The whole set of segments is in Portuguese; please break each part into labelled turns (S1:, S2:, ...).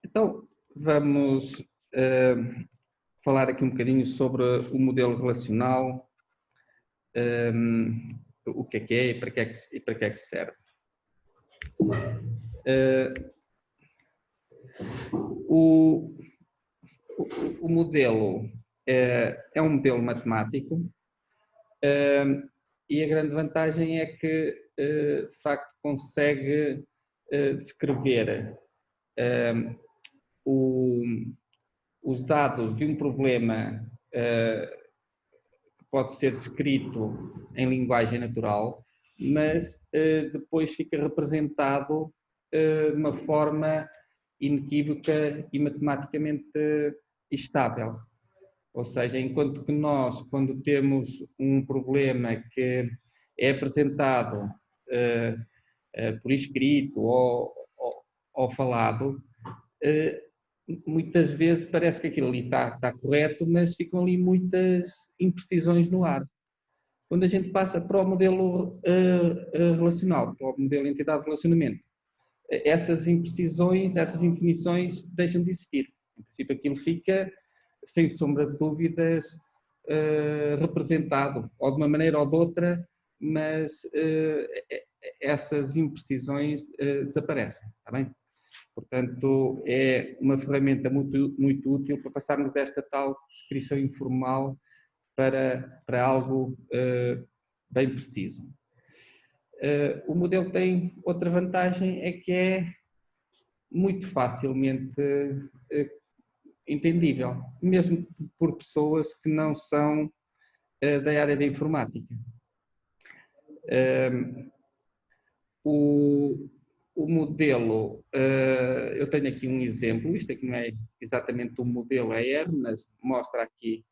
S1: Então, vamos falar aqui um bocadinho sobre o modelo relacional, o que é e para que é que serve. O modelo é um modelo matemático e a grande vantagem é que, de facto, consegue descrever os dados de um problema que pode ser descrito em linguagem natural, mas depois fica representado de uma forma inequívoca e matematicamente estável. Ou seja, enquanto que nós, quando temos um problema que é apresentado por escrito ou falado, muitas vezes parece que aquilo ali está correto, mas ficam ali muitas imprecisões no ar. Quando a gente passa para o modelo relacional, para o modelo entidade de relacionamento, essas imprecisões, essas indefinições deixam de existir. Em princípio, aquilo fica, sem sombra de dúvidas, representado, ou de uma maneira ou de outra, mas essas imprecisões desaparecem, está bem? Portanto, é uma ferramenta muito útil para passarmos desta tal descrição informal para algo bem preciso. O modelo tem outra vantagem, é que é muito facilmente entendível, mesmo por pessoas que não são da área da informática. O modelo, eu tenho aqui um exemplo, isto aqui não é exatamente um modelo ER, mas mostra aqui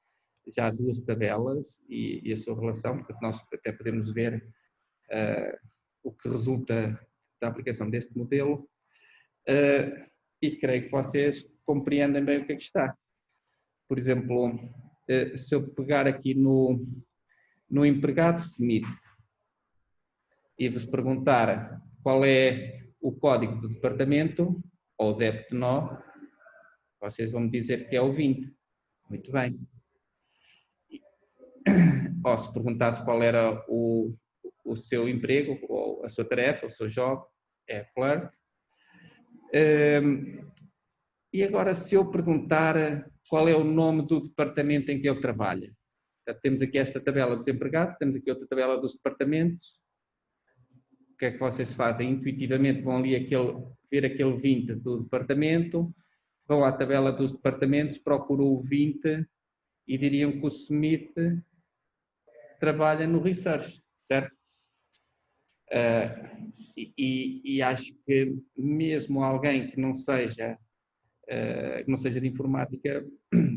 S1: já duas tabelas e a sua relação, porque nós até podemos ver o que resulta da aplicação deste modelo, e creio que vocês compreendem bem o que é que está. Por exemplo, se eu pegar aqui no empregado Smith e vos perguntar qual é o código do departamento, ou débito nó, vocês vão me dizer que é o 20. Muito bem. Ou se perguntasse qual era o seu emprego, ou a sua tarefa, o seu job, é clerk. E agora, se eu perguntar qual é o nome do departamento em que ele trabalha? Portanto, temos aqui esta tabela dos empregados, temos aqui outra tabela dos departamentos. O que é que vocês fazem? Intuitivamente vão ali ver aquele 20 do departamento, vão à tabela dos departamentos, procuram o 20 e diriam que o Smith trabalha no research, certo? E acho que mesmo alguém que não seja de informática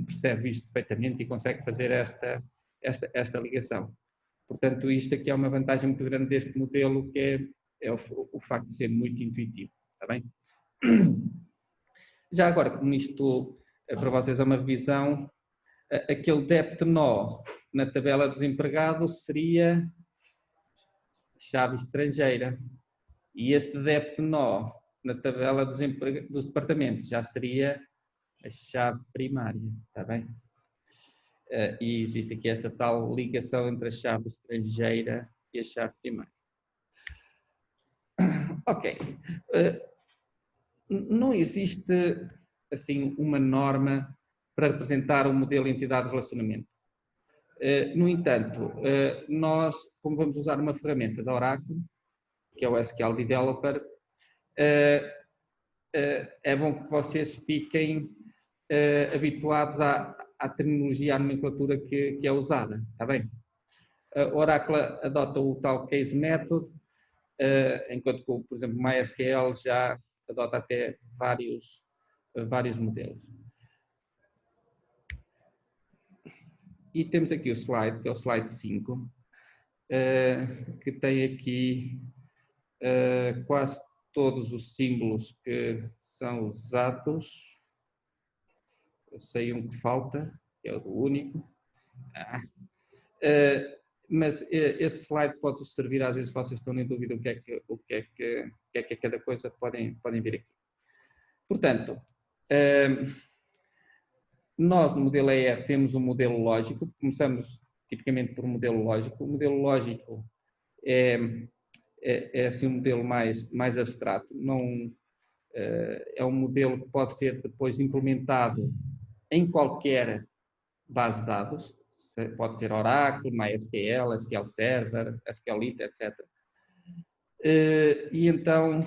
S1: percebe isto perfeitamente e consegue fazer esta ligação. Portanto, isto aqui é uma vantagem muito grande deste modelo, que é o facto de ser muito intuitivo, está bem? Já agora, como isto para vocês é uma revisão, aquele débito nó na tabela dos empregados seria chave estrangeira, e este débito nó na tabela dos departamentos já seria a chave primária, está bem? E existe aqui esta tal ligação entre a chave estrangeira e a chave primária. Ok. Não existe, assim, uma norma para representar um modelo entidade de relacionamento. No entanto, nós, como vamos usar uma ferramenta da Oracle, que é o SQL Developer, é bom que vocês fiquem habituados à terminologia, à nomenclatura que é usada, está bem? A Oracle adota o tal case method, enquanto que, por exemplo, o MySQL já adota até vários modelos. E temos aqui o slide, que é o slide 5, que tem aqui quase todos os símbolos que são usados. Eu sei um que falta, que é o único. Mas este slide pode servir, às vezes vocês estão em dúvida o que é cada coisa, podem vir aqui. Portanto, nós no modelo ER temos um modelo lógico, começamos tipicamente por um modelo lógico. O modelo lógico é assim um modelo mais abstrato, não, é um modelo que pode ser depois implementado em qualquer base de dados, pode ser Oracle, MySQL, SQL Server, SQLite, etc. E então,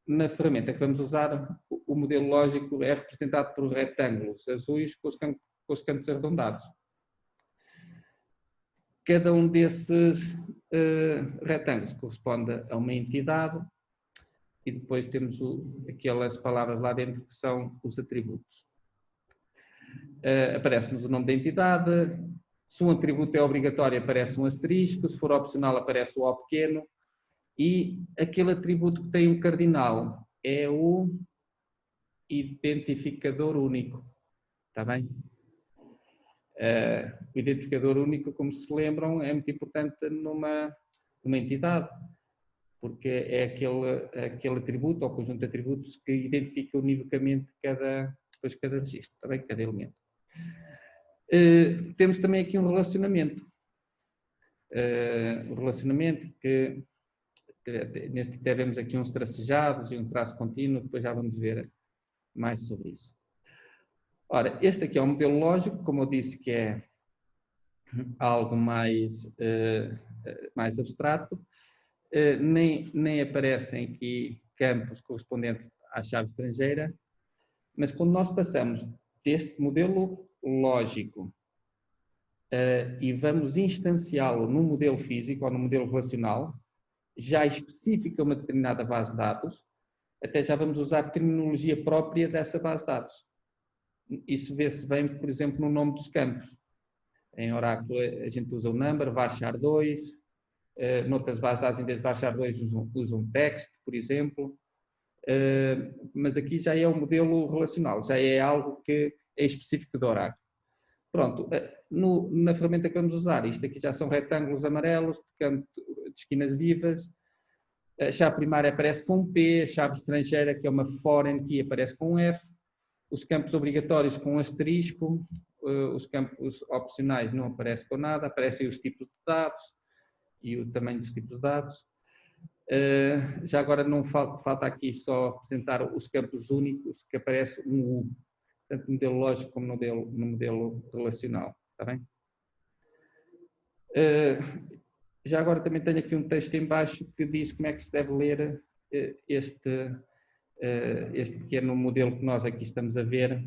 S1: na ferramenta que vamos usar, o modelo lógico é representado por retângulos azuis com os cantos arredondados. Cada um desses retângulos corresponde a uma entidade e depois temos aquelas palavras lá dentro que são os atributos. Aparece-nos o nome da entidade, se um atributo é obrigatório aparece um asterisco, se for opcional aparece o O pequeno, e aquele atributo que tem um cardinal é o identificador único, está bem? O identificador único, como se lembram, é muito importante numa entidade, porque é aquele atributo ou conjunto de atributos que identifica univocamente cada registro, está bem? Cada elemento. Temos também aqui um relacionamento. O relacionamento que neste vemos aqui uns tracejados e um traço contínuo, depois já vamos ver mais sobre isso. Ora, este aqui é um modelo lógico, como eu disse, que é algo mais abstrato. Nem aparecem aqui campos correspondentes à chave estrangeira, mas quando nós passamos deste modelo lógico e vamos instanciá-lo num modelo físico ou num modelo relacional, já específica uma determinada base de dados, até já vamos usar a terminologia própria dessa base de dados. Isso vê-se bem, por exemplo, no nome dos campos. Em Oracle a gente usa o number, varchar2, noutras bases de dados, em vez de varchar2, usam text, por exemplo. Mas aqui já é um modelo relacional, já é algo que é específico do Oracle. Pronto, na ferramenta que vamos usar, isto aqui já são retângulos amarelos, de esquinas vivas. A chave primária aparece com um P, a chave estrangeira, que é uma foreign key, aparece com um F. Os campos obrigatórios com um asterisco, os campos opcionais não aparecem com nada, aparecem os tipos de dados e o tamanho dos tipos de dados. Já agora não falta aqui só representar os campos únicos, que aparece um U, tanto no modelo lógico como no modelo relacional, está bem? Já agora também tenho aqui um texto em baixo que diz como é que se deve ler este pequeno modelo que nós aqui estamos a ver.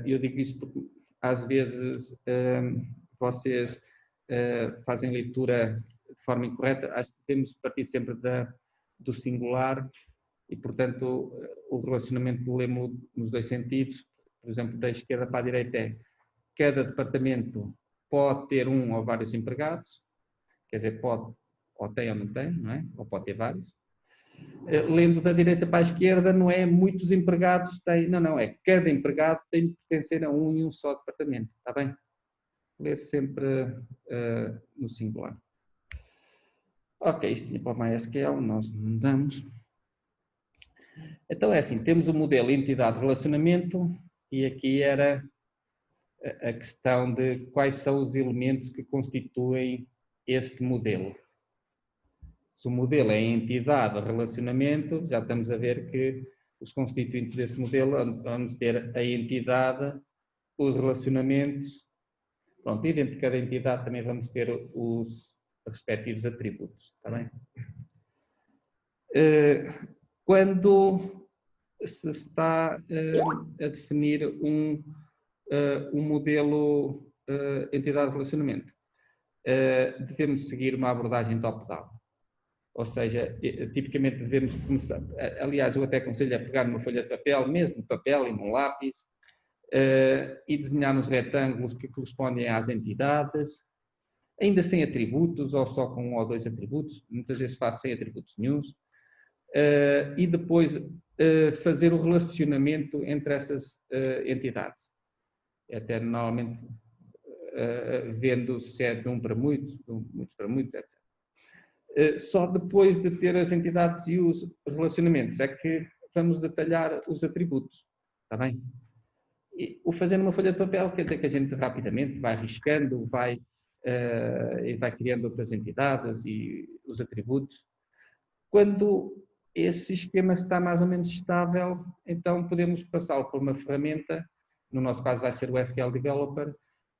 S1: Eu digo isso porque às vezes vocês fazem leitura de forma incorreta. Acho que temos que partir sempre do singular e, portanto, o relacionamento lemos nos dois sentidos. Por exemplo, da esquerda para a direita é: cada departamento pode ter um ou vários empregados, quer dizer, pode, ou tem ou não tem, não é? Ou pode ter vários. Lendo da direita para a esquerda, não é muitos empregados têm, não, é cada empregado tem de pertencer a um e um só departamento, está bem? Ler sempre no singular. Ok, isto tinha para o MySQL, nós não damos. Então é assim, temos o modelo entidade-relacionamento e aqui era a questão de quais são os elementos que constituem este modelo. Se o modelo é entidade-relacionamento, já estamos a ver que os constituintes desse modelo vamos ter a entidade, os relacionamentos, pronto, e dentro de cada entidade também vamos ter os respectivos atributos, está bem? Quando se está a definir um modelo entidade-relacionamento, devemos seguir uma abordagem top-down. Ou seja, tipicamente devemos começar, aliás, eu até aconselho a pegar numa folha de papel, mesmo papel e num lápis, e desenhar nos retângulos que correspondem às entidades, ainda sem atributos ou só com um ou dois atributos, muitas vezes faço sem atributos nenhuns, e depois fazer o relacionamento entre essas entidades. Até normalmente vendo se é de um para muitos, de muitos para muitos, etc. Só depois de ter as entidades e os relacionamentos é que vamos detalhar os atributos, está bem? E o fazer numa folha de papel quer dizer que a gente rapidamente vai riscando, vai criando outras entidades e os atributos. Quando esse esquema está mais ou menos estável, então podemos passá-lo por uma ferramenta, no nosso caso vai ser o SQL Developer,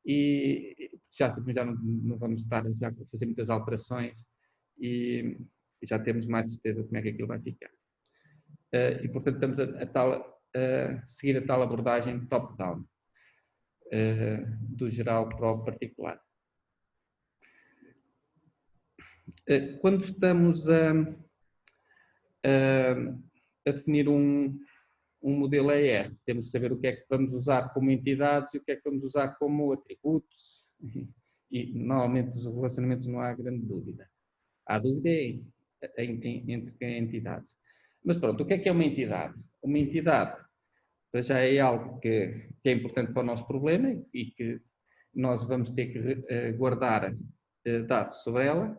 S1: e já não vamos estar a fazer muitas alterações e já temos mais certeza de como é que aquilo vai ficar. E portanto estamos a seguir a tal abordagem top-down, do geral para o particular. Quando estamos a definir um modelo ER, temos de saber o que é que vamos usar como entidades e o que é que vamos usar como atributos, e normalmente os relacionamentos não há grande dúvida. Há dúvida entre entidades. Mas pronto, o que é uma entidade? Uma entidade já é algo que é importante para o nosso problema e que nós vamos ter que guardar dados sobre ela,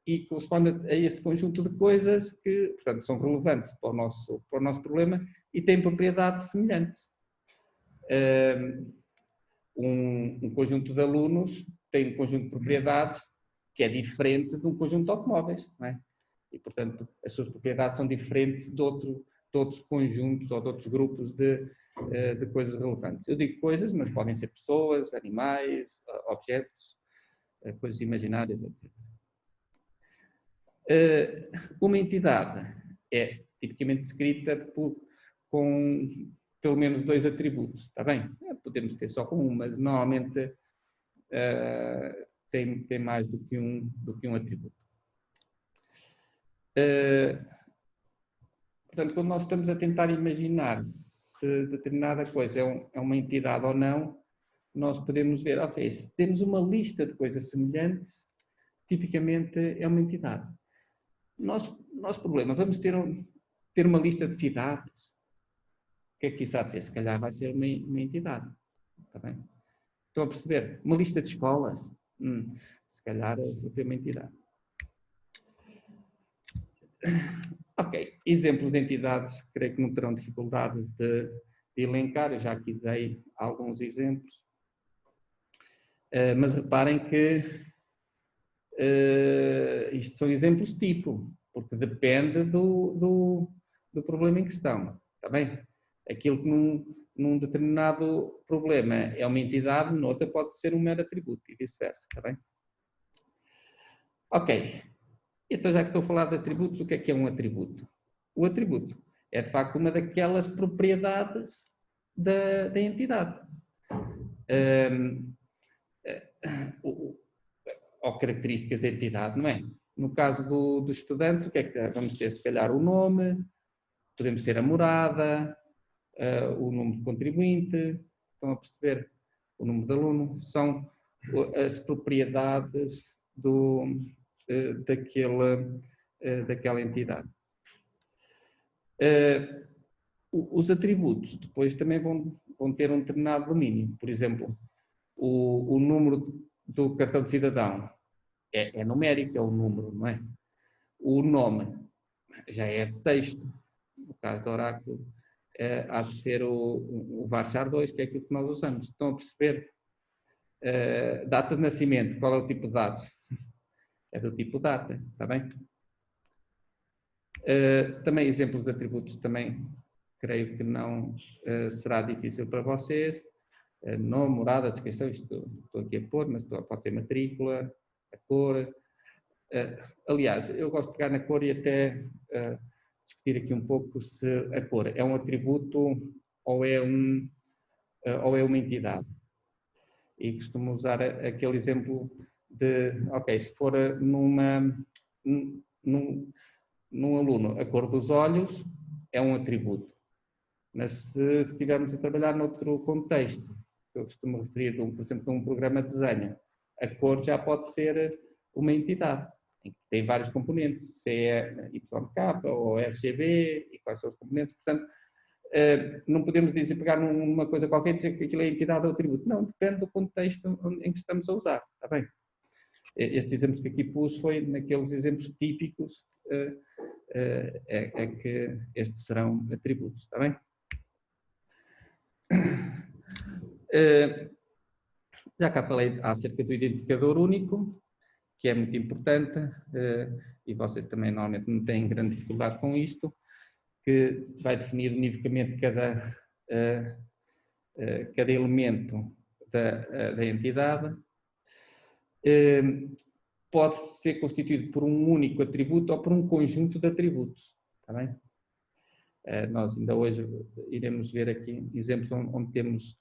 S1: e corresponde a este conjunto de coisas que, portanto, são relevantes para o nosso problema e têm propriedades semelhantes. Um conjunto de alunos tem um conjunto de propriedades que é diferente de um conjunto de automóveis, não é? E, portanto, as suas propriedades são diferentes de outros conjuntos ou de outros grupos de coisas relevantes. Eu digo coisas, mas podem ser pessoas, animais, objetos, coisas imaginárias, etc. Uma entidade é tipicamente descrita com pelo menos 2 atributos, está bem? Podemos ter só com um, mas normalmente tem mais do que um atributo. Portanto, quando nós estamos a tentar imaginar se determinada coisa é uma entidade ou não, nós podemos ver, ok, se temos uma lista de coisas semelhantes, tipicamente é uma entidade. Nosso problema, vamos ter uma lista de cidades. O que é que isso há de dizer? Se calhar vai ser uma entidade. Está bem? Estão a perceber? Uma lista de escolas? Se calhar vou ter uma entidade. Ok, exemplos de entidades, creio que não terão dificuldades de elencar, eu já aqui dei alguns exemplos. Mas reparem que isto são exemplos tipo, porque depende do problema em questão, está bem? Aquilo que num determinado problema é uma entidade, noutra pode ser um mero atributo e vice-versa, está bem? Ok, então já que estou a falar de atributos, o que é um atributo? O atributo é de facto uma daquelas propriedades da entidade. Ou características da entidade, não é? No caso do estudante, o que é que vamos ter? Se calhar o nome, podemos ter a morada, o número de contribuinte, estão a perceber? O número de aluno, são as propriedades daquela entidade. Os atributos depois também vão ter um determinado domínio. Por exemplo, o número do cartão de cidadão é numérico, é o número, não é? O nome já é texto. No caso do oráculo, há de ser o varchar 2, que é aquilo que nós usamos. Estão a perceber? Data de nascimento, qual é o tipo de dados? É do tipo data, está bem? Também exemplos de atributos também, creio que não será difícil para vocês. Nome, morada, descrição, isto estou aqui a pôr, mas pode ser matrícula, a cor. Aliás, eu gosto de pegar na cor e até discutir aqui um pouco se a cor é um atributo ou é uma entidade. E costumo usar aquele exemplo de, ok, se for num aluno, a cor dos olhos é um atributo. Mas se estivermos a trabalhar noutro contexto, eu costumo referir, por exemplo, a um programa de desenho, a cor já pode ser uma entidade, em que tem vários componentes, se é YK ou RGB, e quais são os componentes. Portanto, não podemos pegar numa coisa qualquer e dizer que aquilo é entidade ou atributo. Não, depende do contexto em que estamos a usar, está bem? Estes exemplos que aqui pus foi naqueles exemplos típicos é que estes serão atributos, está bem? Já cá falei acerca do identificador único, que é muito importante, e vocês também normalmente não têm grande dificuldade com isto, que vai definir unicamente cada elemento da entidade. Pode ser constituído por um único atributo ou por um conjunto de atributos, está bem? Nós ainda hoje iremos ver aqui exemplos onde temos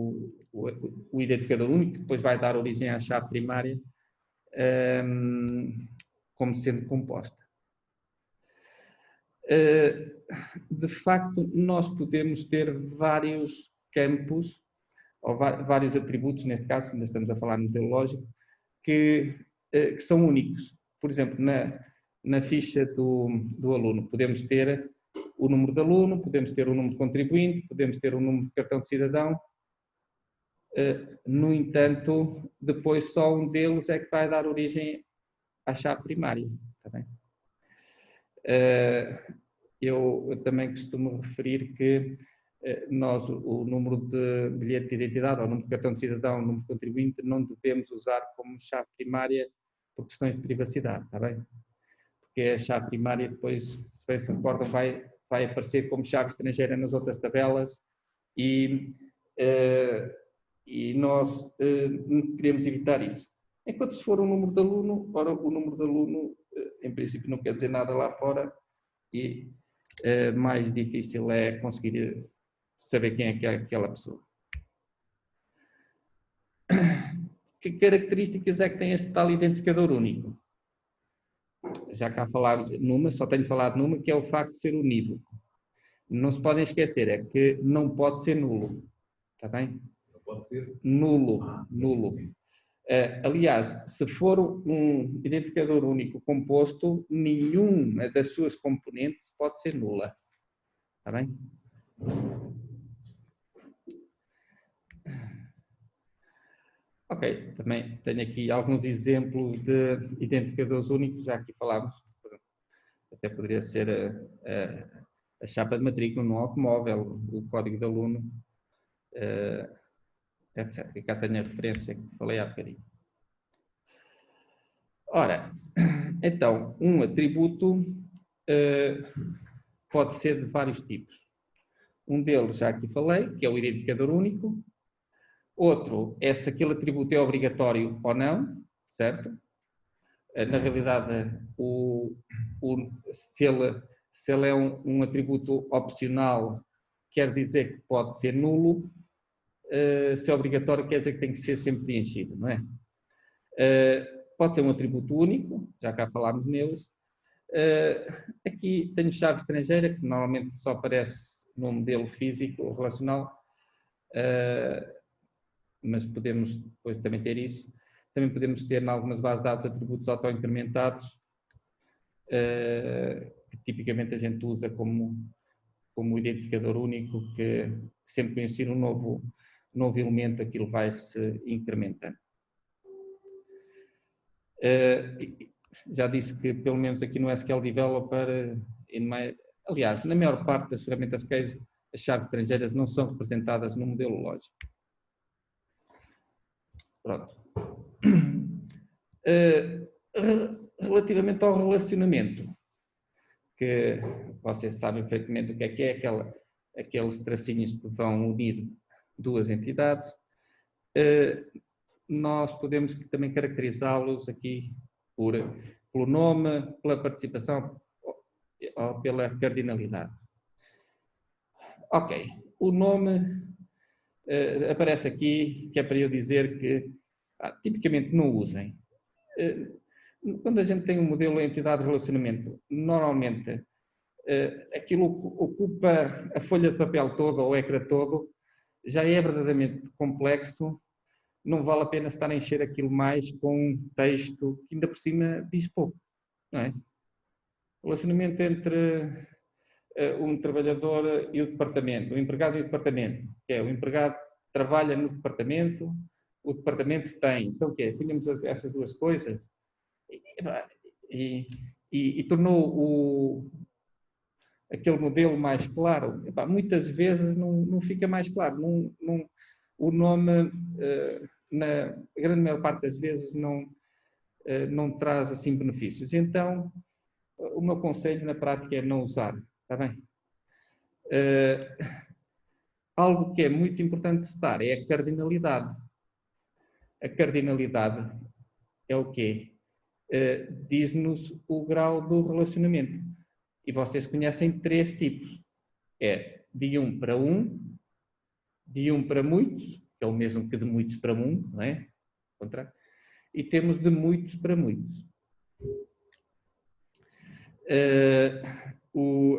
S1: o identificador único, que depois vai dar origem à chave primária, como sendo composta. De facto, nós podemos ter vários campos, ou vários atributos, neste caso, ainda estamos a falar no modelo lógico, que são únicos. Por exemplo, na ficha do aluno, podemos ter o número de aluno, podemos ter o número de contribuinte, podemos ter o número de cartão de cidadão. No entanto, depois só um deles é que vai dar origem à chave primária. Está bem? Eu também costumo referir que nós, o número de bilhete de identidade, ou o número de cartão de cidadão, o número de contribuinte, não devemos usar como chave primária por questões de privacidade, está bem? Porque a chave primária depois, se bem se recordam, vai aparecer como chave estrangeira nas outras tabelas e nós queremos evitar isso. Enquanto se for o número de aluno, ora, o número de aluno, em princípio, não quer dizer nada lá fora e mais difícil é conseguir saber quem é que é aquela pessoa. Que características é que tem este tal identificador único? Já cá falar numa, só tenho falado numa, que é o facto de ser unívoco. Não se podem esquecer, é que não pode ser nulo. Está bem?
S2: Não pode ser?
S1: Nulo. Nulo. Aliás, se for um identificador único composto, nenhuma das suas componentes pode ser nula. Está bem? Ok, também tenho aqui alguns exemplos de identificadores únicos, já aqui falámos. Até poderia ser a chapa de matrícula no automóvel, o código de aluno, etc. E cá tenho a referência que falei há bocadinho. Ora, então, um atributo pode ser de vários tipos. Um deles já aqui falei, que é o identificador único. Outro é se aquele atributo é obrigatório ou não, certo? Na realidade, se ele é um atributo opcional, quer dizer que pode ser nulo. Se é obrigatório, quer dizer que tem que ser sempre preenchido, não é? Pode ser um atributo único, já cá falámos neles. Aqui tenho chave estrangeira, que normalmente só aparece no modelo físico ou relacional, mas podemos depois também ter isso. Também podemos ter, em algumas bases de dados, atributos auto-incrementados, que tipicamente a gente usa como identificador único, que sempre que eu ensino um novo elemento, aquilo vai se incrementando. Já disse que, pelo menos aqui no SQL Developer, aliás, na maior parte das ferramentas Case, as chaves estrangeiras não são representadas no modelo lógico. Pronto. Relativamente ao relacionamento, que vocês sabem perfeitamente o que é aqueles tracinhos que vão unir duas entidades, nós podemos também caracterizá-los aqui pelo nome, pela participação ou pela cardinalidade. Ok, o nome aparece aqui, que é para eu dizer que tipicamente não usem. Quando a gente tem um modelo de entidade de relacionamento, normalmente aquilo ocupa a folha de papel toda ou o ecrã todo, já é verdadeiramente complexo, não vale a pena estar a encher aquilo mais com um texto que ainda por cima diz pouco, não é? O relacionamento entre um trabalhador e o departamento, o empregado e o departamento, que é o empregado trabalha no departamento, o departamento tem, então o quê? Punhamos essas duas coisas, e tornou aquele modelo mais claro. Epá, muitas vezes não fica mais claro. O nome, na grande maior parte das vezes, não traz assim benefícios. Então, o meu conselho na prática é não usar. Está bem? Algo que é muito importante citar é a cardinalidade. A cardinalidade é o quê? Diz-nos o grau do relacionamento. E vocês conhecem 3 tipos. É de 1 para 1, de 1 para muitos, que é o mesmo que de muitos para um, não é? E temos de muitos para muitos.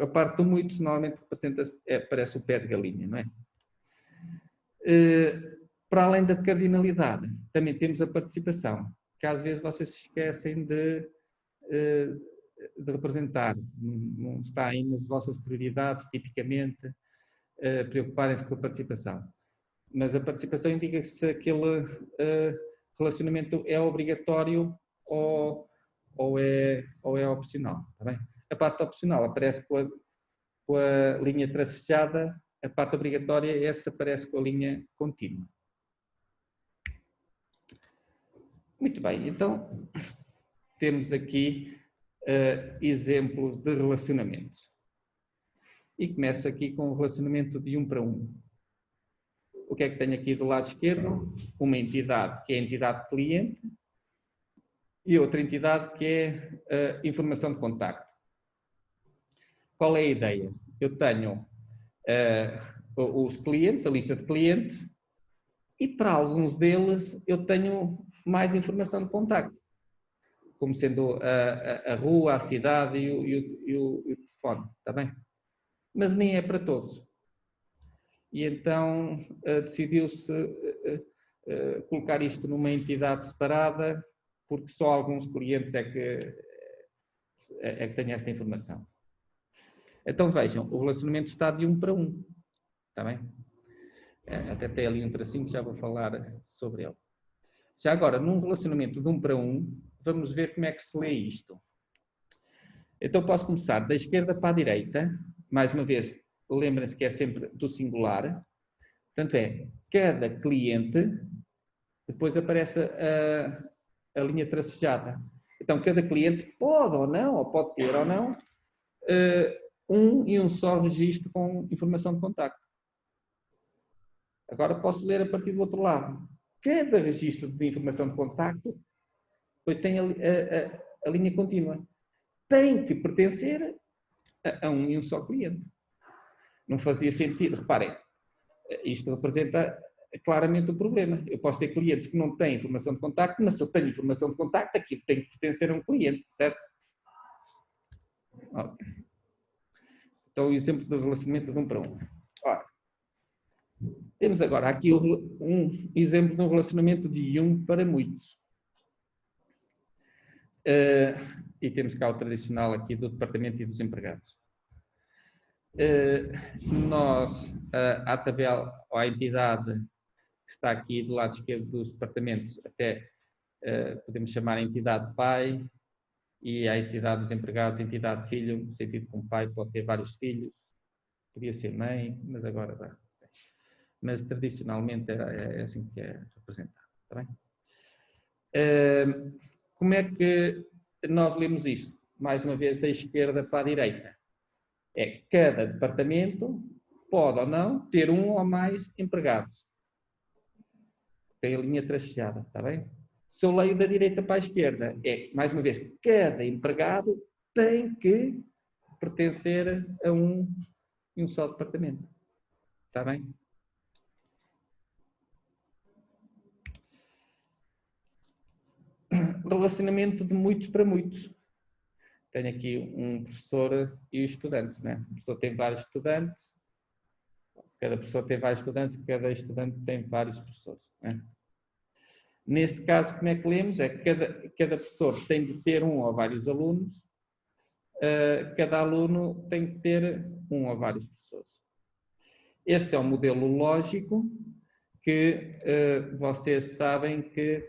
S1: A parte do muitos normalmente parece o pé de galinha, não é? Para além da cardinalidade, também temos a participação, que às vezes vocês se esquecem de representar. Não está aí nas vossas prioridades, tipicamente, preocuparem-se com a participação. Mas a participação indica que se aquele relacionamento é obrigatório ou é opcional. Tá bem? A parte opcional aparece com a linha tracejada, a parte obrigatória, essa aparece com a linha contínua. Muito bem, então temos aqui exemplos de relacionamentos. E começo aqui com o relacionamento de 1 para 1. O que é que tenho aqui do lado esquerdo? Uma entidade que é a entidade cliente e outra entidade que é a informação de contacto. Qual é a ideia? Eu tenho os clientes, a lista de clientes, e para alguns deles eu tenho mais informação de contacto, como sendo a rua, a cidade e o telefone, está bem? Mas nem é para todos. E então decidiu-se colocar isto numa entidade separada, porque só alguns clientes é que têm esta informação. Então vejam, o relacionamento está de 1 para 1, está bem? Até tem ali um tracinho que já vou falar sobre ele. Já agora, num relacionamento de 1 para 1, vamos ver como é que se lê isto. Então posso começar da esquerda para a direita, mais uma vez, lembrem-se que é sempre do singular. Portanto, é cada cliente, depois aparece a linha tracejada. Então, cada cliente pode ou não, ou pode ter ou não, um e um só registro com informação de contacto. Agora posso ler a partir do outro lado. Cada registro de informação de contacto, depois tem a linha contínua. Tem que pertencer a um e um só cliente. Não fazia sentido. Reparem, isto representa claramente o problema. Eu posso ter clientes que não têm informação de contacto, mas se eu tenho informação de contacto, aquilo tem que pertencer a um cliente, certo? Okay. Então, o exemplo do relacionamento de 1 para 1. Ora, temos agora aqui um exemplo de um relacionamento de 1 para muitos. E temos cá o tradicional aqui do departamento e dos empregados. Nós, à tabela, ou à entidade que está aqui do lado esquerdo dos departamentos, até podemos chamar a entidade pai, e a entidade dos empregados, entidade filho, no sentido que um pai pode ter vários filhos, podia ser mãe, mas agora vai. Mas tradicionalmente é assim que é representado. Está bem? Como é que nós lemos isto? Mais uma vez, da esquerda para a direita. É cada departamento pode ou não ter um ou mais empregados. Tem a linha traceada, está bem? Se eu leio da direita para a esquerda, é, mais uma vez, cada empregado tem que pertencer a um só departamento. Está bem? Relacionamento de muitos para muitos. Tenho aqui um professor e os estudantes, né? O professor tem vários estudantes, cada professor tem vários estudantes, cada estudante tem vários professores, né? Neste caso, como é que lemos? É que cada professor tem de ter um ou vários alunos, cada aluno tem que ter um ou vários professores. Este é um modelo lógico que vocês sabem que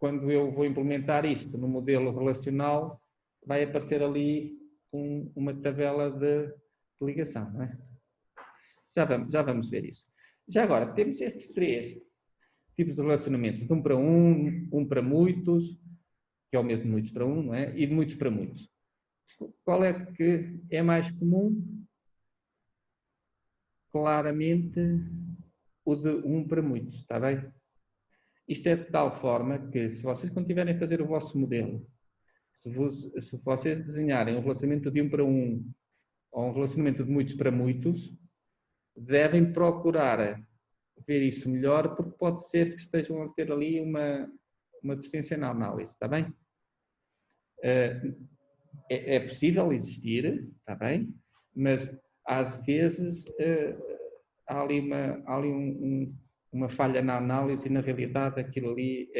S1: quando eu vou implementar isto no modelo relacional, vai aparecer ali uma tabela de ligação, não é? Já vamos ver isso. Já agora, temos estes 3 tipos de relacionamentos, de 1 para 1, 1 para muitos, que é o mesmo de muitos para 1, não é? E de muitos para muitos. Qual é que é mais comum? Claramente o de 1 para muitos, está bem? Isto é de tal forma que, se vocês quando estiverem a fazer o vosso modelo, se vocês desenharem um relacionamento de 1 para 1 ou um relacionamento de muitos para muitos, devem procurar ver isso melhor, porque pode ser que estejam a ter ali uma deficiência na análise, está bem? É possível existir, está bem? Mas às vezes há ali uma falha na análise e na realidade aquilo ali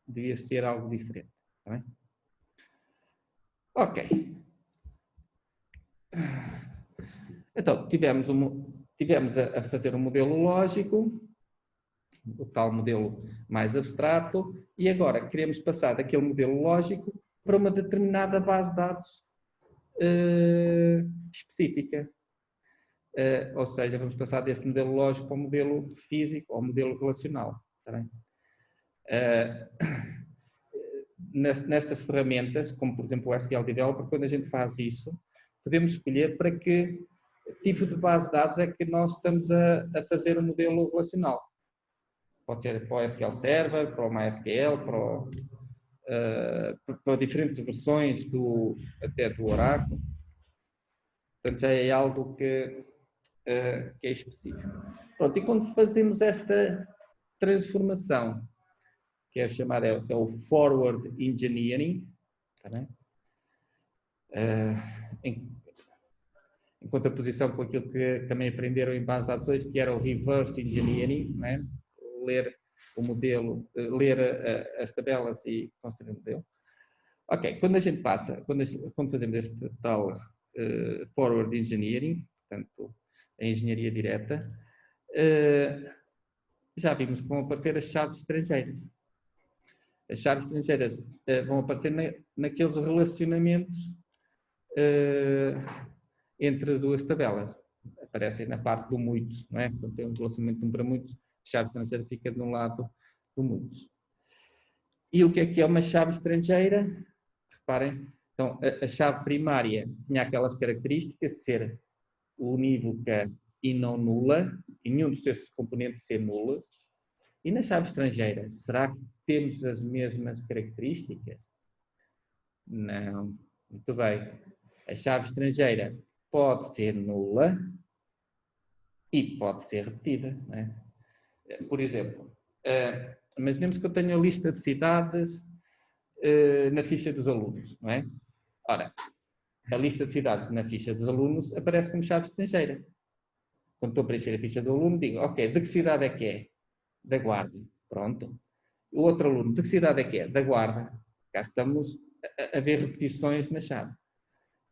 S1: devia ser algo diferente, está bem? Ok. Então, tivemos a fazer um modelo lógico, o tal modelo mais abstrato, e agora queremos passar daquele modelo lógico para uma determinada base de dados específica. Ou seja, vamos passar deste modelo lógico para o modelo físico ou modelo relacional. Está bem? Nestas ferramentas, como por exemplo o SQL Developer, quando a gente faz isso, podemos escolher para que tipo de base de dados é que nós estamos a fazer o modelo relacional. Pode ser para o SQL Server, para o MySQL, para diferentes versões até do Oracle. Portanto, já é algo que é específico. Pronto, e quando fazemos esta transformação, que é chamada é o Forward Engineering, tá bem? Em contraposição com aquilo que também aprenderam em base de dados 2, que era o Reverse Engineering, né? Ler o modelo, ler as tabelas e construir o modelo. Ok, quando a gente passa, quando fazemos este tal Forward Engineering, portanto, a engenharia direta, já vimos que vão aparecer as chaves estrangeiras. As chaves estrangeiras vão aparecer naqueles relacionamentos entre as duas tabelas. Aparecem na parte do muitos, não é? Quando tem um relacionamento de 1 para muitos, a chave estrangeira fica de um lado do muitos. E o que é uma chave estrangeira? Reparem, então, a chave primária tinha aquelas características de ser unívoca e não nula, e nenhum dos seus componentes ser nulos. E na chave estrangeira, será que temos as mesmas características? Não. Muito bem. A chave estrangeira pode ser nula e pode ser repetida. Não é? Por exemplo, imaginemos que eu tenho a lista de cidades na ficha dos alunos, não é? Ora, a lista de cidades na ficha dos alunos aparece como chave estrangeira. Quando estou a preencher a ficha do aluno, digo, ok, de que cidade é que é? Da Guarda. Pronto. O outro aluno, de que cidade é que é? Da Guarda. Cá estamos a ver repetições na chave,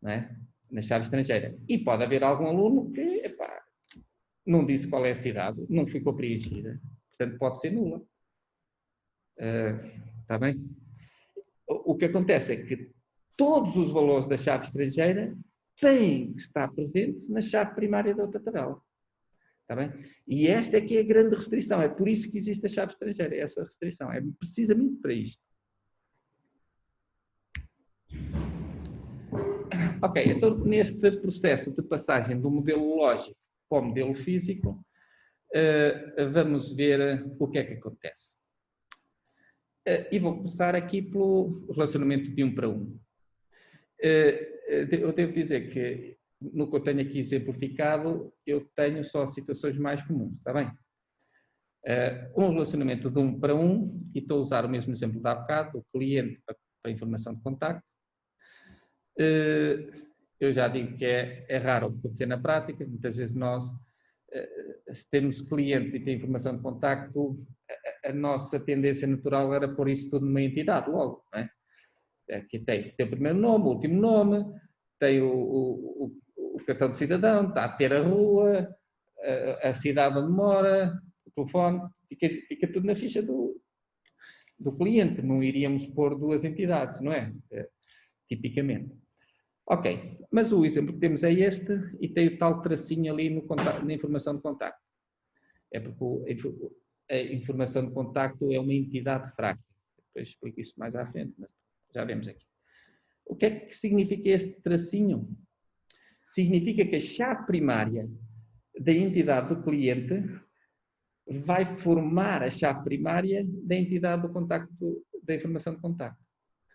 S1: não é? Na chave estrangeira. E pode haver algum aluno que, epá, não disse qual é a cidade, não ficou preenchida. Portanto, pode ser nula. Está bem? O que acontece é que todos os valores da chave estrangeira têm que estar presentes na chave primária da outra tabela. Está bem? E esta é que é a grande restrição. É por isso que existe a chave estrangeira. Essa restrição é precisamente para isto. Ok, então neste processo de passagem do modelo lógico para o modelo físico, vamos ver o que é que acontece. E vou começar aqui pelo relacionamento de 1 para 1. Eu devo dizer que no que eu tenho aqui exemplificado, eu tenho só situações mais comuns, está bem? Um relacionamento de 1 para 1, e estou a usar o mesmo exemplo de há bocado, o cliente para informação de contacto. Eu já digo que é raro acontecer na prática, muitas vezes nós, se temos clientes e tem informação de contacto, a nossa tendência natural era pôr isso tudo numa entidade logo, não é? Aqui tem o primeiro nome, o último nome, tem o cartão de cidadão, está a ter a rua, a cidade onde mora, o telefone, fica tudo na ficha do... do cliente, não iríamos pôr duas entidades, não é? Tipicamente. Ok, mas o exemplo que temos é este e tem o tal tracinho ali no contacto, na informação de contacto. É porque a informação de contacto é uma entidade fraca. Depois explico isso mais à frente, mas já vemos aqui. O que é que significa este tracinho? Significa que a chave primária da entidade do cliente vai formar a chave primária da entidade do contacto, da informação de contacto.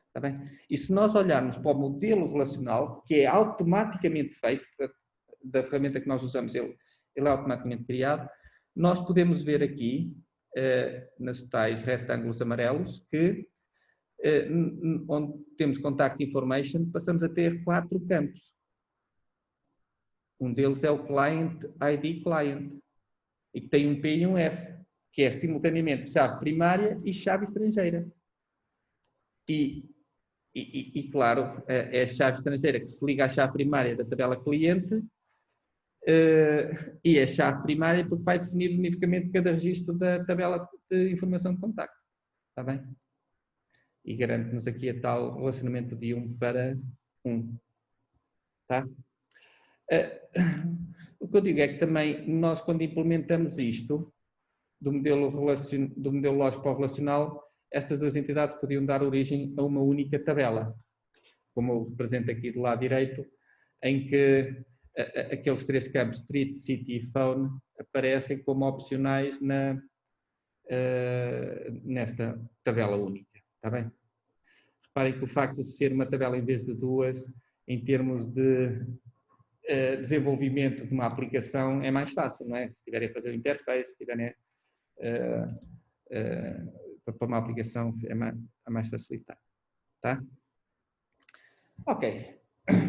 S1: Está bem? E se nós olharmos para o modelo relacional, que é automaticamente feito, da ferramenta que nós usamos, ele é automaticamente criado, nós podemos ver aqui, nas tais retângulos amarelos, que onde temos Contact Information, passamos a ter 4 campos. Um deles é o Client ID Client, e que tem um P e um F, que é simultaneamente chave primária e chave estrangeira. E claro, é a chave estrangeira que se liga à chave primária da tabela cliente, e a chave primária porque vai definir unicamente cada registro da tabela de informação de contacto. Está bem? E garante-nos aqui a tal relacionamento de 1 para 1. Tá? O que eu digo é que também nós, quando implementamos isto, do modelo lógico para o relacional, estas duas entidades podiam dar origem a uma única tabela, como eu represento aqui do lado direito, em que aqueles 3 campos, street, city e phone, aparecem como opcionais nesta tabela única. Está bem? Reparem que o facto de ser uma tabela em vez de duas, em termos de desenvolvimento de uma aplicação, é mais fácil, não é? Se tiverem a fazer o interface, se tiverem para uma aplicação, é mais facilitado. Tá? Ok.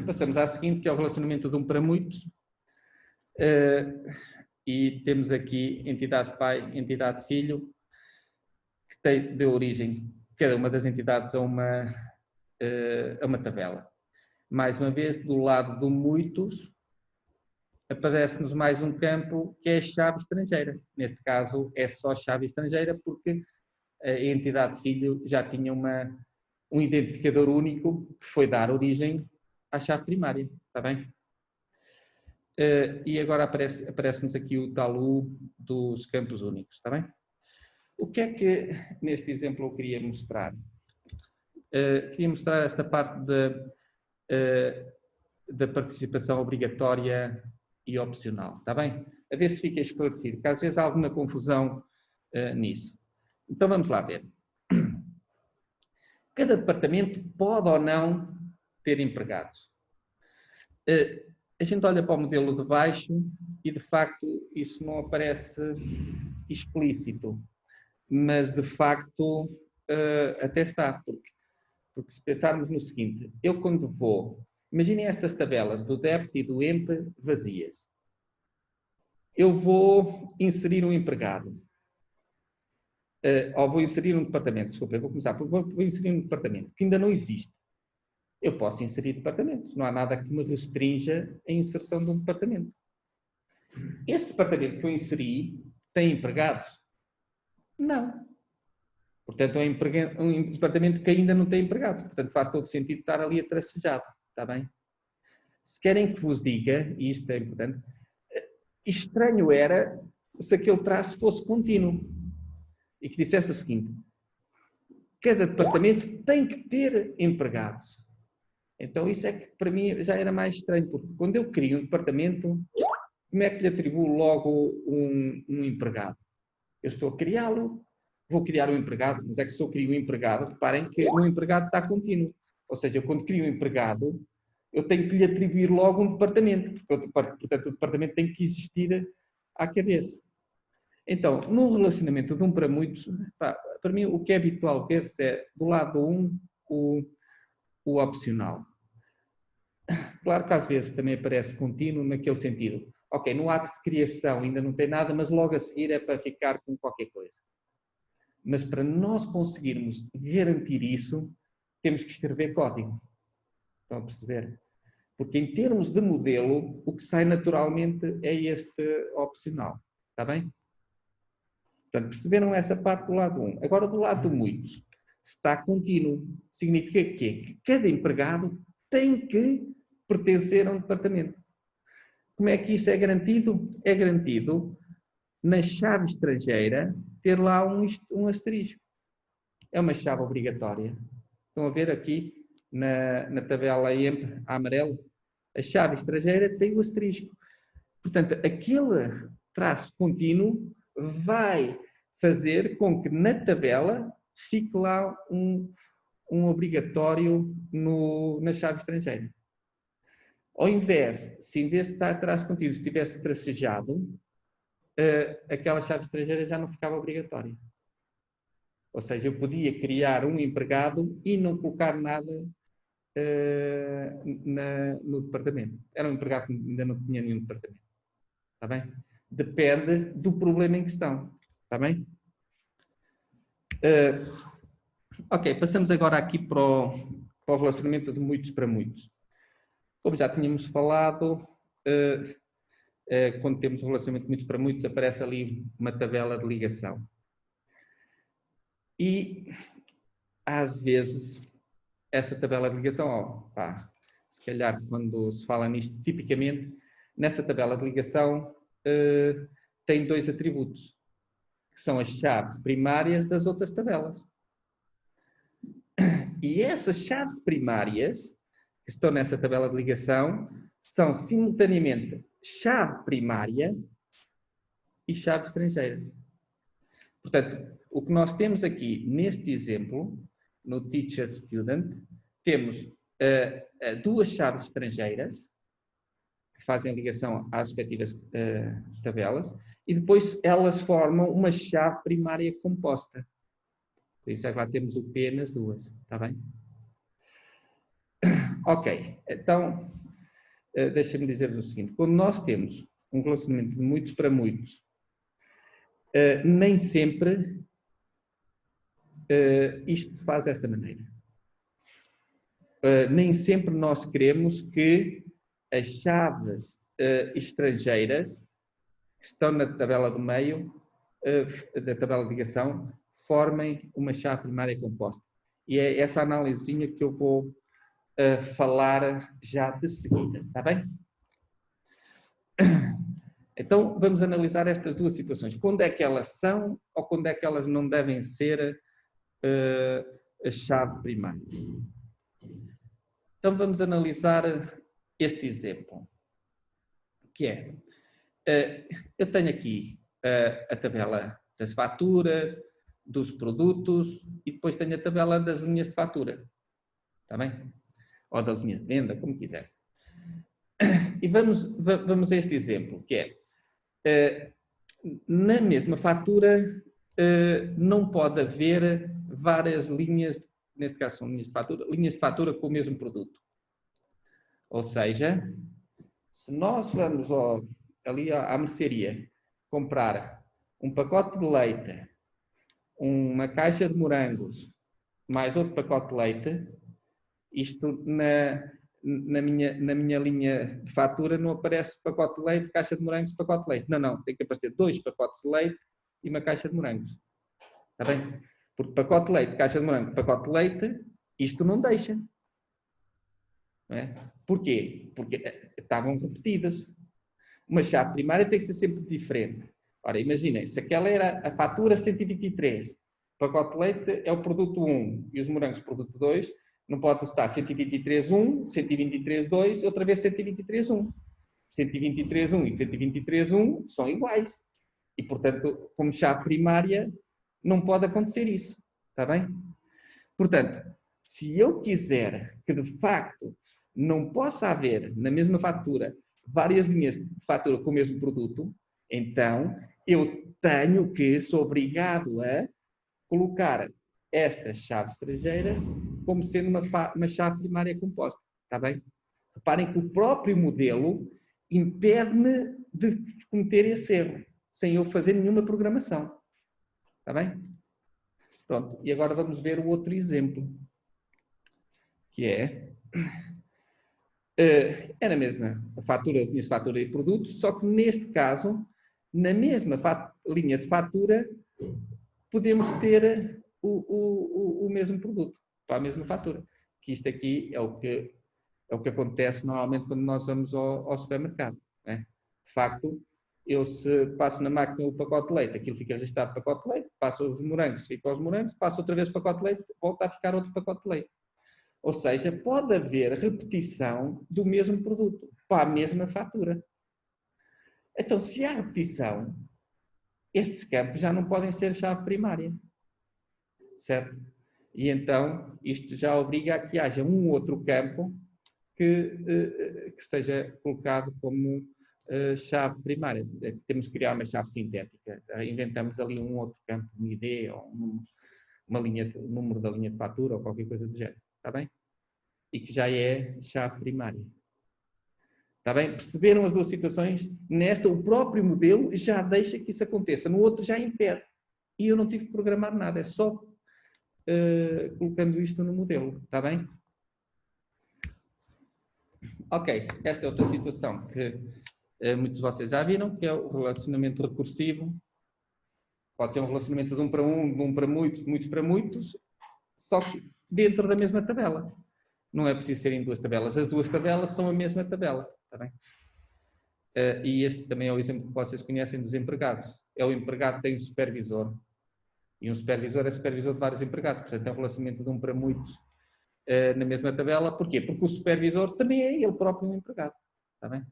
S1: Passamos à seguinte, que é o relacionamento de um para muitos. E temos aqui entidade pai, entidade filho, que deu origem, cada uma das entidades, a uma tabela. Mais uma vez, do lado do muitos, aparece-nos mais um campo que é a chave estrangeira. Neste caso, é só chave estrangeira, porque a entidade filho já tinha um identificador único que foi dar origem à chave primária. Está bem? E agora aparece-nos aqui o tal U dos campos únicos. Está bem? O que é que, neste exemplo, eu queria mostrar? Queria mostrar esta parte da participação obrigatória e opcional. Está bem? A ver se fica esclarecido, que às vezes há alguma confusão nisso. Então vamos lá ver. Cada departamento pode ou não ter empregados. A gente olha para o modelo de baixo e, de facto, isso não aparece explícito. Mas, de facto, até está. Porque se pensarmos no seguinte, eu quando vou... Imaginem estas tabelas do DEPT e do EMP vazias. Eu vou inserir um empregado. Ou vou inserir um departamento. Desculpa, eu vou começar. Vou inserir um departamento que ainda não existe. Eu posso inserir departamentos. Não há nada que me restrinja a inserção de um departamento. Esse departamento que eu inseri tem empregados? Não. Portanto, é um departamento que ainda não tem empregados. Portanto, faz todo sentido estar ali atracejado. Está bem? Se querem que vos diga, e isto é importante, estranho era se aquele traço fosse contínuo e que dissesse o seguinte: cada departamento tem que ter empregados. Então isso é que para mim já era mais estranho, porque quando eu crio um departamento, como é que lhe atribuo logo um empregado? Eu estou a criá-lo, vou criar um empregado, mas é que se eu crio um empregado, reparem que o empregado está contínuo. Ou seja, eu quando crio um empregado, eu tenho que lhe atribuir logo um departamento, porque, portanto, o departamento tem que existir à cabeça. Então, no relacionamento de um para muitos, para mim o que é habitual ver-se é, do lado 1, o opcional. Claro que às vezes também aparece contínuo naquele sentido. Ok, no ato de criação ainda não tem nada, mas logo a seguir é para ficar com qualquer coisa. Mas para nós conseguirmos garantir isso, temos que escrever código. Estão a perceber? Porque em termos de modelo, o que sai naturalmente é este opcional. Está bem? Portanto, perceberam essa parte do lado 1. Agora, do lado do muitos, está contínuo. Significa que cada empregado tem que pertencer a um departamento. Como é que isso é garantido? É garantido na chave estrangeira ter lá um asterisco. É uma chave obrigatória. Estão a ver aqui na tabela EMP amarelo? A chave estrangeira tem o asterisco. Portanto, aquele traço contínuo vai fazer com que na tabela fique lá um obrigatório na chave estrangeira. Ao invés, se em vez de estar traço contínuo estivesse tracejado, aquela chave estrangeira já não ficava obrigatória. Ou seja, eu podia criar um empregado e não colocar nada no departamento. Era um empregado que ainda não tinha nenhum departamento. Está bem? Depende do problema em questão. Está bem? Ok, passamos agora aqui para o relacionamento de muitos para muitos. Como já tínhamos falado, quando temos um relacionamento de muitos para muitos, aparece ali uma tabela de ligação. E, às vezes, essa tabela de ligação, se calhar quando se fala nisto, tipicamente, nessa tabela de ligação tem dois atributos, que são as chaves primárias das outras tabelas. E essas chaves primárias, que estão nessa tabela de ligação, são simultaneamente chave primária e chaves estrangeiras. Portanto, o que nós temos aqui neste exemplo, no Teacher Student, temos duas chaves estrangeiras que fazem ligação às respectivas tabelas e depois elas formam uma chave primária composta. Por isso é que lá temos o P nas duas, está bem? Ok, então deixa-me dizer-vos o seguinte, quando nós temos um relacionamento de muitos para muitos, nem sempre isto se faz desta maneira. Nem sempre nós queremos que as chaves estrangeiras que estão na tabela do meio, da tabela de ligação, formem uma chave primária composta. E é essa análisezinha que eu vou falar já de seguida, está bem? Então, vamos analisar estas duas situações. Quando é que elas são ou quando é que elas não devem ser a chave primária? Então, vamos analisar este exemplo, que é, eu tenho aqui a tabela das faturas, dos produtos e depois tenho a tabela das linhas de fatura, está bem? Ou das linhas de venda, como quisesse. E vamos a este exemplo, que é, na mesma fatura não pode haver várias linhas, neste caso são linhas de fatura com o mesmo produto. Ou seja, se nós vamos ali à mercearia comprar um pacote de leite, uma caixa de morangos, mais outro pacote de leite, isto na minha linha de fatura não aparece pacote de leite, caixa de morangos, pacote de leite. Não, tem que aparecer 2 pacotes de leite e uma caixa de morangos. Está bem? Porque pacote de leite, caixa de morangos, pacote de leite, isto não deixa. Não é? Porquê? Porque estavam repetidas. Uma chave primária tem que ser sempre diferente. Ora, imaginem, se aquela era a fatura 123, o pacote de leite é o produto 1 e os morangos produto 2, não pode estar 123.1, 123.2 e outra vez 123.1. 123.1 e 123.1 são iguais. E, portanto, como chave primária, não pode acontecer isso. Está bem? Portanto, se eu quiser que, de facto, não possa haver, na mesma fatura, várias linhas de fatura com o mesmo produto, então eu sou obrigado a colocar estas chaves estrangeiras como sendo uma chave primária composta. Está bem? Reparem que o próprio modelo impede-me de cometer esse erro, sem eu fazer nenhuma programação. Está bem? Pronto, e agora vamos ver o outro exemplo, que é na mesma fatura, linha de fatura e produto, só que neste caso, na mesma linha de fatura, podemos ter o mesmo produto, para a mesma fatura. Que isto aqui é o que acontece normalmente quando nós vamos ao supermercado. Né? De facto, eu se passo na máquina o pacote de leite, aquilo fica registrado pacote de leite, passo os morangos, fica os morangos, passo outra vez o pacote de leite, volta a ficar outro pacote de leite. Ou seja, pode haver repetição do mesmo produto, para a mesma fatura. Então, se há repetição, estes campos já não podem ser chave primária. Certo? E então, isto já obriga a que haja um outro campo que seja colocado como chave primária. Temos que criar uma chave sintética. Inventamos ali um outro campo, um ID ou um número da linha de fatura ou qualquer coisa do género. Está bem? E que já é chave primária. Está bem? Perceberam as duas situações? Nesta, o próprio modelo já deixa que isso aconteça. No outro, já impede. E eu não tive que programar nada. É só colocando isto no modelo. Está bem? Ok. Esta é outra situação que muitos de vocês já viram, que é o relacionamento recursivo. Pode ser um relacionamento de um para muitos, muitos para muitos, só que dentro da mesma tabela. Não é preciso serem duas tabelas. As duas tabelas são a mesma tabela. Está bem? E este também é o exemplo que vocês conhecem dos empregados. É o empregado que tem um supervisor. E um supervisor é supervisor de vários empregados. Portanto, é um relacionamento de um para muitos na mesma tabela. Porquê? Porque o supervisor também é ele próprio um empregado. Está bem?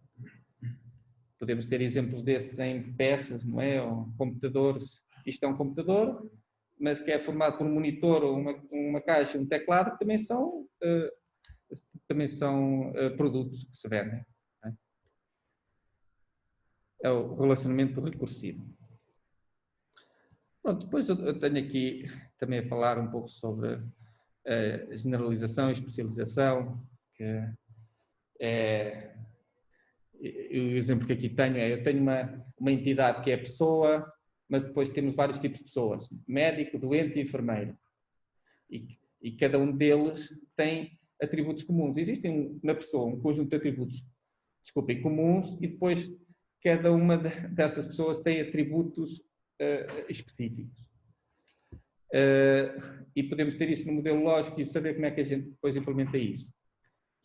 S1: Podemos ter exemplos destes em peças, não é? Ou computadores. Isto é um computador, mas que é formado por um monitor, uma caixa, um teclado, que também são produtos que se vendem. É o relacionamento recursivo. Pronto, depois eu tenho aqui também a falar um pouco sobre generalização e especialização, que é o exemplo que aqui tenho eu tenho uma entidade que é a pessoa, mas depois temos vários tipos de pessoas, médico, doente e enfermeiro. E cada um deles tem atributos comuns. Existem na pessoa um conjunto de atributos, comuns, e depois cada uma dessas pessoas tem atributos específicos. E podemos ter isso no modelo lógico e saber como é que a gente depois implementa isso.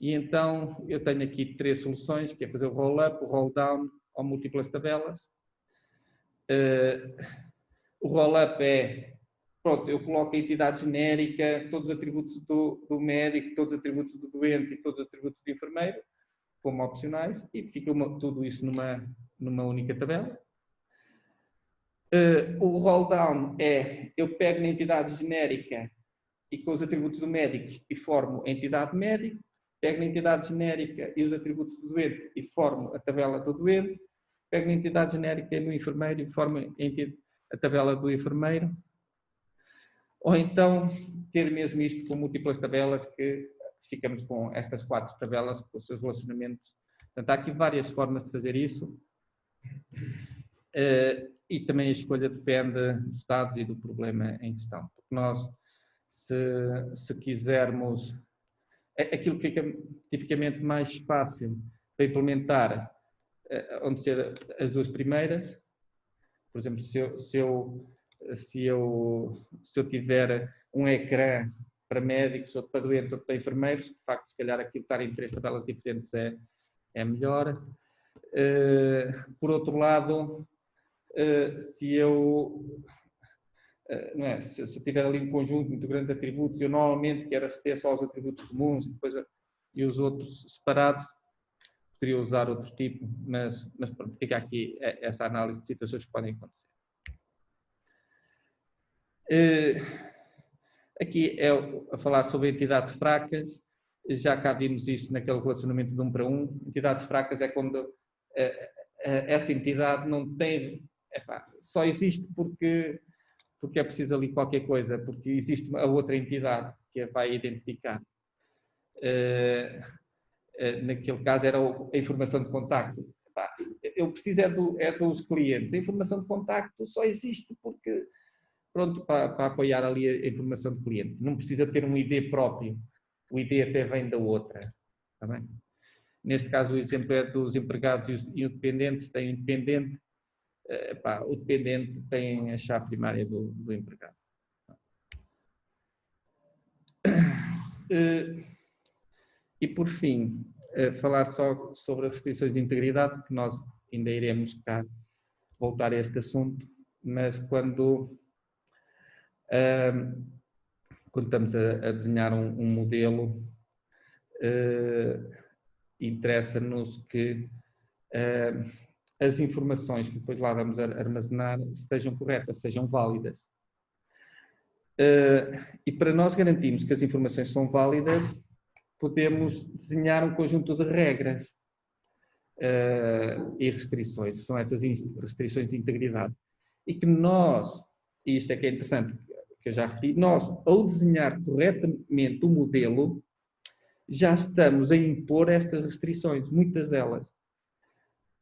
S1: E então eu tenho aqui 3 soluções, que é fazer o roll-up, o roll-down ou múltiplas tabelas. O roll-up é, pronto, eu coloco a entidade genérica, todos os atributos do médico, todos os atributos do doente e todos os atributos do enfermeiro, como opcionais, e fica tudo isso numa única tabela. O roll down é, eu pego na entidade genérica e com os atributos do médico e formo a entidade médico, pego na entidade genérica e os atributos do doente e formo a tabela do doente, pego na entidade genérica e no enfermeiro e formo a tabela do enfermeiro. Ou então ter mesmo isto com múltiplas tabelas, que ficamos com estas 4 tabelas com os seus relacionamentos. Portanto, há aqui várias formas de fazer isso. E também a escolha depende dos dados e do problema em questão. Porque nós, se quisermos, aquilo que fica tipicamente mais fácil para implementar, onde ser as 2 primeiras, por exemplo, se eu tiver um ecrã para médicos, outro para doentes, outro para enfermeiros, de facto, se calhar aquilo estar em 3 tabelas diferentes é melhor. Por outro lado, se eu tiver ali um conjunto muito grande de atributos, eu normalmente quero aceder só aos atributos comuns e os outros separados, poderia usar outro tipo, mas pronto, fica aqui essa análise de situações que podem acontecer. Aqui é a falar sobre entidades fracas, já cá vimos isso naquele relacionamento de 1 para 1. Entidades fracas é quando essa entidade não tem, só existe porque é preciso ali qualquer coisa, porque existe a outra entidade que a vai identificar. Naquele caso era a informação de contacto. Eu preciso dos clientes. A informação de contacto só existe porque, pronto, para apoiar ali a informação de cliente. Não precisa ter um ID próprio. O ID até vem da outra. Está bem? Neste caso, o exemplo é dos empregados e os dependentes. Tem um dependente o dependente tem a chave primária do empregado. E por fim, falar só sobre as restrições de integridade, que nós ainda iremos cá voltar a este assunto, mas quando estamos a desenhar um modelo, interessa-nos que as informações que depois lá vamos armazenar estejam corretas, sejam válidas. E para nós garantirmos que as informações são válidas, podemos desenhar um conjunto de regras e restrições, são estas restrições de integridade. E que nós, e isto é que é interessante, que eu já referi, nós, ao desenhar corretamente o modelo, já estamos a impor estas restrições, muitas delas.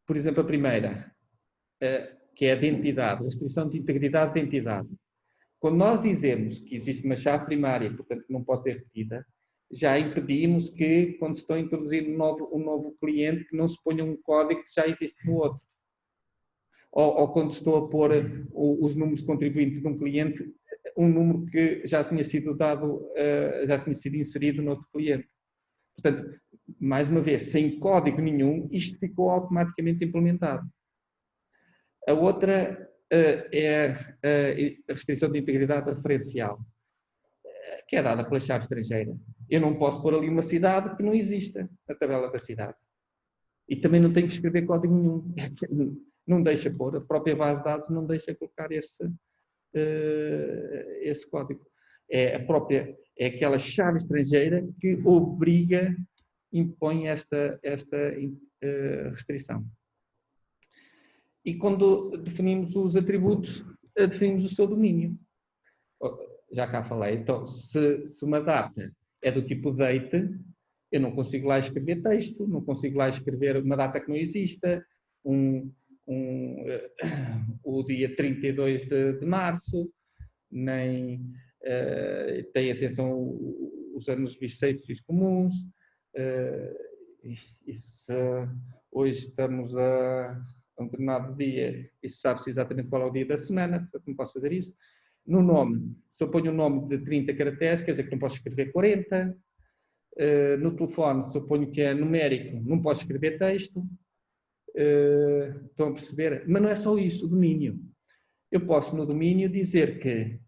S1: Por exemplo, a primeira, que é a identidade, restrição de integridade de identidade. Quando nós dizemos que existe uma chave primária, portanto que não pode ser repetida, já impedimos que, quando se estão a introduzir um novo cliente, que não se ponha um código que já existe no outro. Ou quando estou a pôr os números de contribuinte de um cliente, um número que já tinha sido dado, já tinha sido inserido no outro cliente. Portanto, mais uma vez, sem código nenhum, isto ficou automaticamente implementado. A outra é a restrição de integridade referencial, que é dada pela chave estrangeira. Eu não posso pôr ali uma cidade que não exista na tabela da cidade. E também não tenho que escrever código nenhum. Não deixa pôr, a própria base de dados não deixa colocar esse código. É aquela chave estrangeira que obriga, impõe esta restrição. E quando definimos os atributos, definimos o seu domínio. Já cá falei, então, se uma data é do tipo date, eu não consigo lá escrever texto, não consigo lá escrever uma data que não exista, o dia 32 de março, nem tem atenção os anos bissextos comuns, hoje estamos a um determinado dia, e sabe-se exatamente qual é o dia da semana, portanto não posso fazer isso. No nome, se eu ponho um nome de 30 caracteres, quer dizer que não posso escrever 40. No telefone, se eu ponho que é numérico, não posso escrever texto. Estão a perceber? Mas não é só isso, o domínio. Eu posso, no domínio, dizer que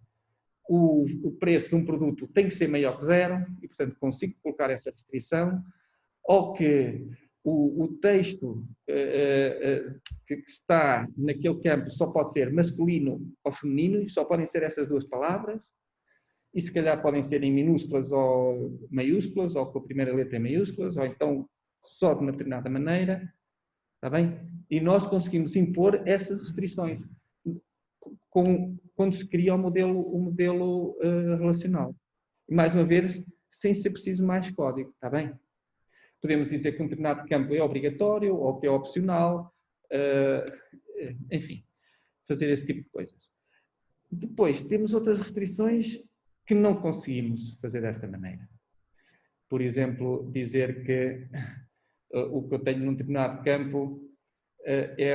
S1: o preço de um produto tem que ser maior que 0, e, portanto, consigo colocar essa restrição, ou que o texto que está naquele campo só pode ser masculino ou feminino, e só podem ser essas duas palavras, e se calhar podem ser em minúsculas ou maiúsculas, ou com a primeira letra em maiúsculas, ou então só de uma determinada maneira, está bem? E nós conseguimos impor essas restrições quando se cria o modelo relacional. E, mais uma vez, sem ser preciso mais código, está bem? Podemos dizer que um determinado campo é obrigatório ou que é opcional, enfim, fazer esse tipo de coisas. Depois, temos outras restrições que não conseguimos fazer desta maneira. Por exemplo, dizer que o que eu tenho num determinado campo é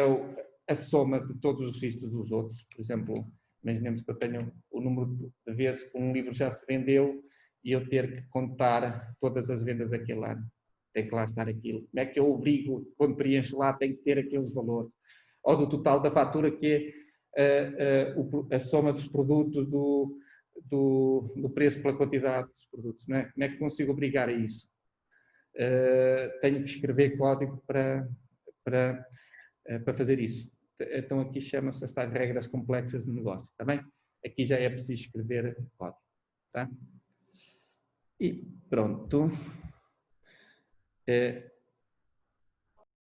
S1: a soma de todos os registros dos outros. Por exemplo, imaginemos que eu tenho o número de vezes que um livro já se vendeu e eu ter que contar todas as vendas daquele ano. Tem que lá estar aquilo. Como é que eu obrigo, quando preencho lá, tem que ter aqueles valores? Ou do total da fatura, que é a soma dos produtos do preço pela quantidade dos produtos. Não é? Como é que consigo obrigar a isso? Tenho que escrever código para fazer isso. Então aqui chamam-se as tais regras complexas de negócio, está bem? Aqui já é preciso escrever código, tá? E pronto.